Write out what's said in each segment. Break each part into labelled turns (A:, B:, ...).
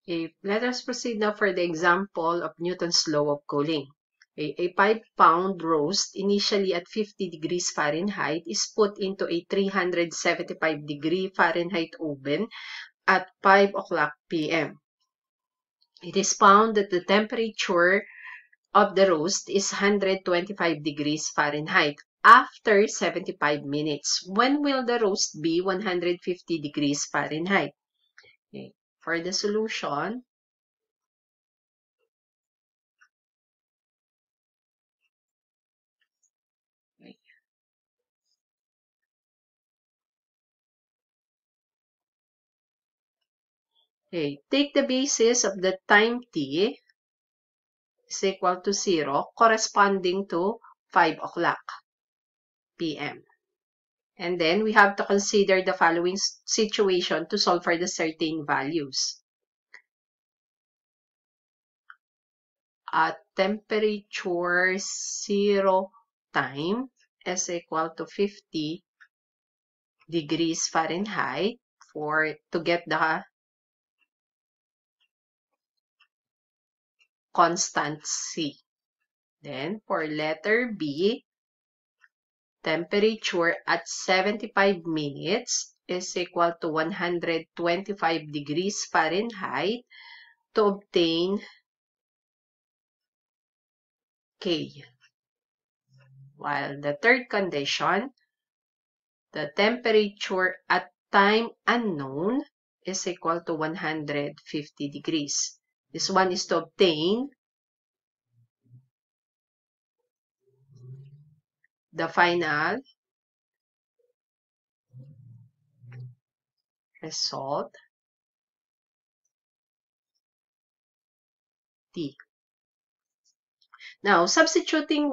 A: Let us proceed now for the example of Newton's law of cooling. A 5-pound roast, initially at 50 degrees Fahrenheit, is put into a 375 degree Fahrenheit oven at 5 o'clock p.m. It is found that the temperature of the roast is 125 degrees Fahrenheit after 75 minutes. When will the roast be 150 degrees Fahrenheit? Okay. For the solution, take the basis of the time t is equal to 0 corresponding to 5 o'clock p.m. And then we have to consider the following situation to solve for the certain values. At temperature 0 time is equal to 50 degrees Fahrenheit to get the constant C. Then for letter B, temperature at 75 minutes is equal to 125 degrees Fahrenheit to obtain K. While the third condition, the temperature at time unknown is equal to 150 degrees. This one is to obtain the final result T. Now, substituting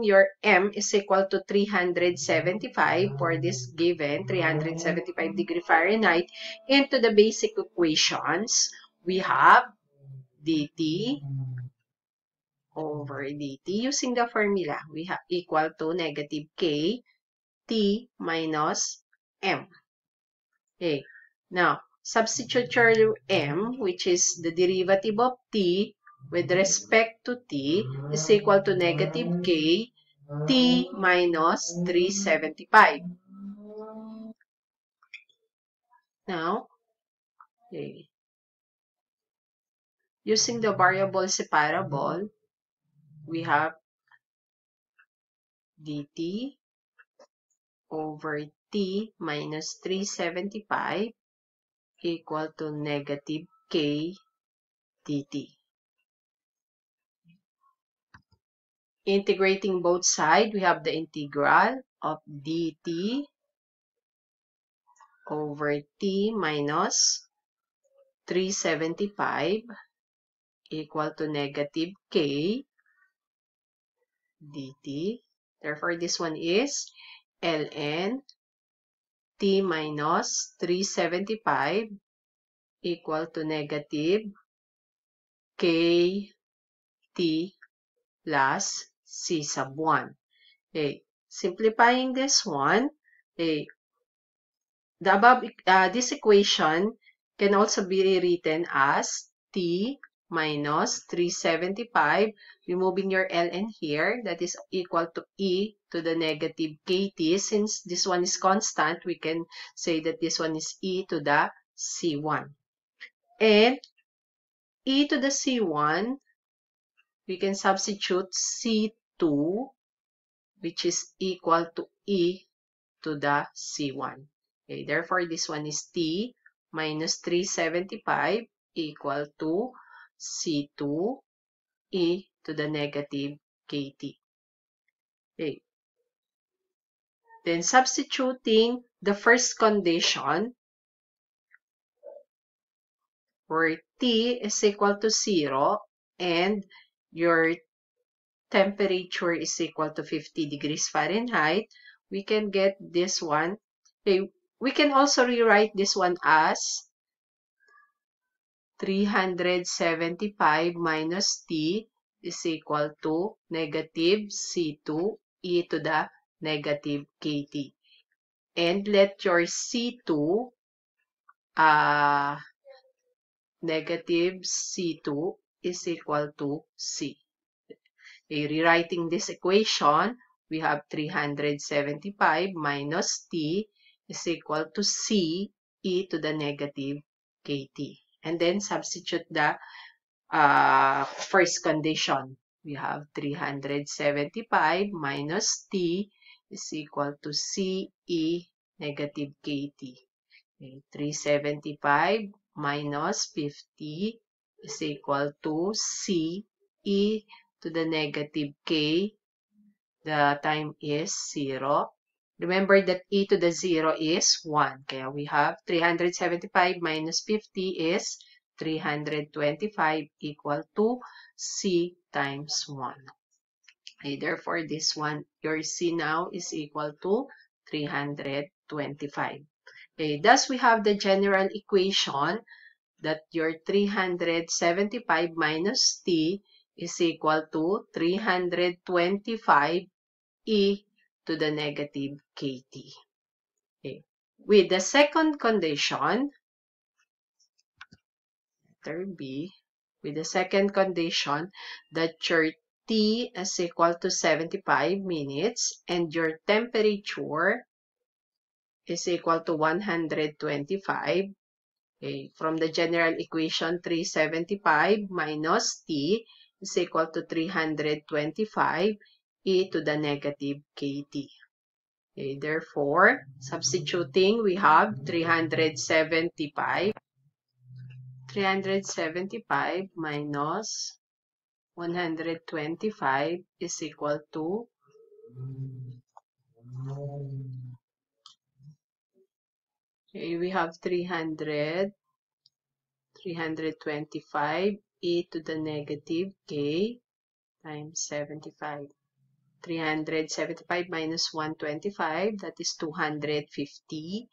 A: your M is equal to 375 for this given 375 degree Fahrenheit into the basic equations. We have dt over dt. Using the formula, we have equal to negative k t minus m. Okay. Now, substitute your m, which is the derivative of t with respect to t, is equal to negative k t minus 375. Now, okay, using the variable separable, we have dt over t minus 375 equal to negative k dt. Integrating both sides, we have the integral of dt over t minus 375 equal to negative k dt. Therefore, this one is ln t minus 375 equal to negative k t plus c sub 1. Okay. Simplifying this one, okay, the above this equation can also be rewritten as t minus 375, removing your ln here, that is equal to e to the negative kt. Since this one is constant, we can say that this one is e to the c1. And e to the c1, we can substitute c2, which is equal to e to the c1. Okay, therefore, this one is t minus 375 equal to c2 e to the negative kt. Okay. Then substituting the first condition, where t is equal to 0 and your temperature is equal to 50 degrees Fahrenheit, we can get this one. Okay, we can also rewrite this one as 375 minus t is equal to negative c2 e to the negative kt. And let your c2 negative C2 is equal to C. Okay, rewriting this equation, we have 375 minus T is equal to C e to the negative KT. And then substitute the first condition. We have 375 minus T is equal to C e negative KT. Okay, 375 minus 50 is equal to C e to the negative K. The time is 0. Remember that e to the 0 is 1. Kaya we have 375 minus 50 is 325 equal to C times 1. Okay, therefore, this one, your C now is equal to 325. Okay, thus we have the general equation that your 375 minus T is equal to 325 e to the negative KT. Okay. With the second condition, letter B, with the second condition that your T is equal to 75 minutes and your temperature is equal to 125. Okay. From the general equation, 375 minus T is equal to 325 e to the negative KT. Okay, therefore, substituting, we have 375 minus 125 is equal to 325 e to the negative k times 75. 375 minus 125, that is 250,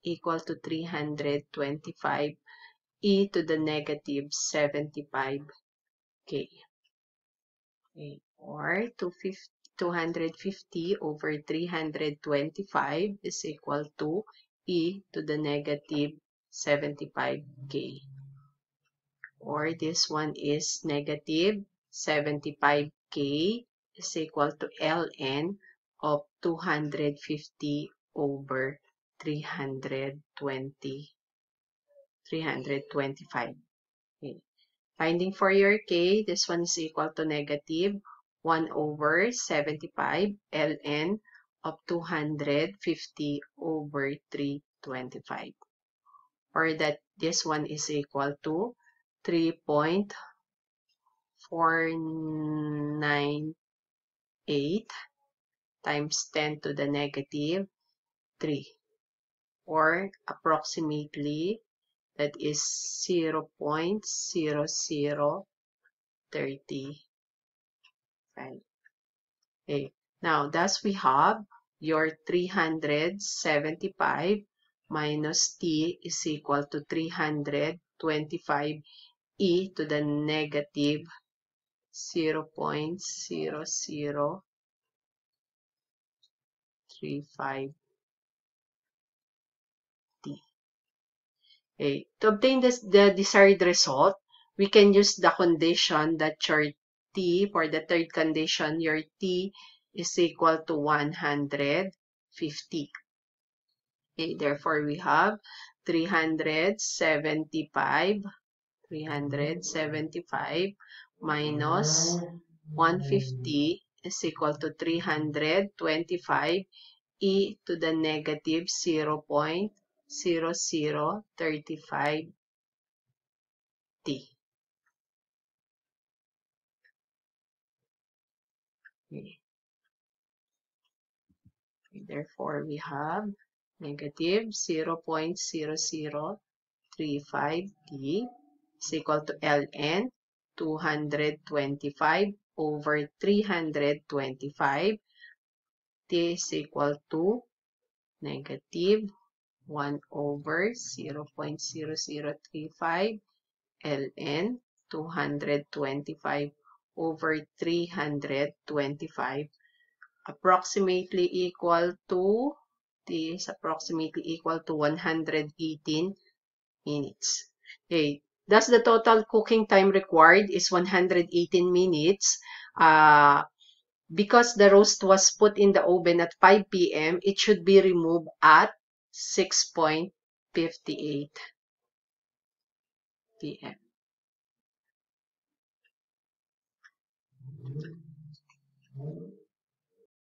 A: equal to 325 e to the negative 75k. Okay. Or 250 over 325 is equal to e to the negative 75k. Or this one is negative 75k is equal to ln of 250 over 325. Okay. Finding for your k, this one is equal to negative 1 over 75 ln of 250 over 325. Or that this one is equal to 3.498 times 10 to the negative 3. Or approximately, that is 0.0035. Okay. Now, thus we have your 375 minus T is equal to 325 e to the negative 0.0035 T. Okay. To obtain the desired result, we can use the condition that your T, for the third condition, your T is equal to 150. Okay, therefore, we have 375 minus 150 is equal to 325 e to the negative 0.0035 T. Okay. Therefore, we have negative 0.0035 T is equal to ln 225 over 325. T is equal to negative 1 over 0.0035 ln 225 over 325 approximately equal to, this approximately equal to 118 minutes. Okay, Thus, the total cooking time required is 118 minutes. Because the roast was put in the oven at 5 p.m., it should be removed at 6:58 p.m.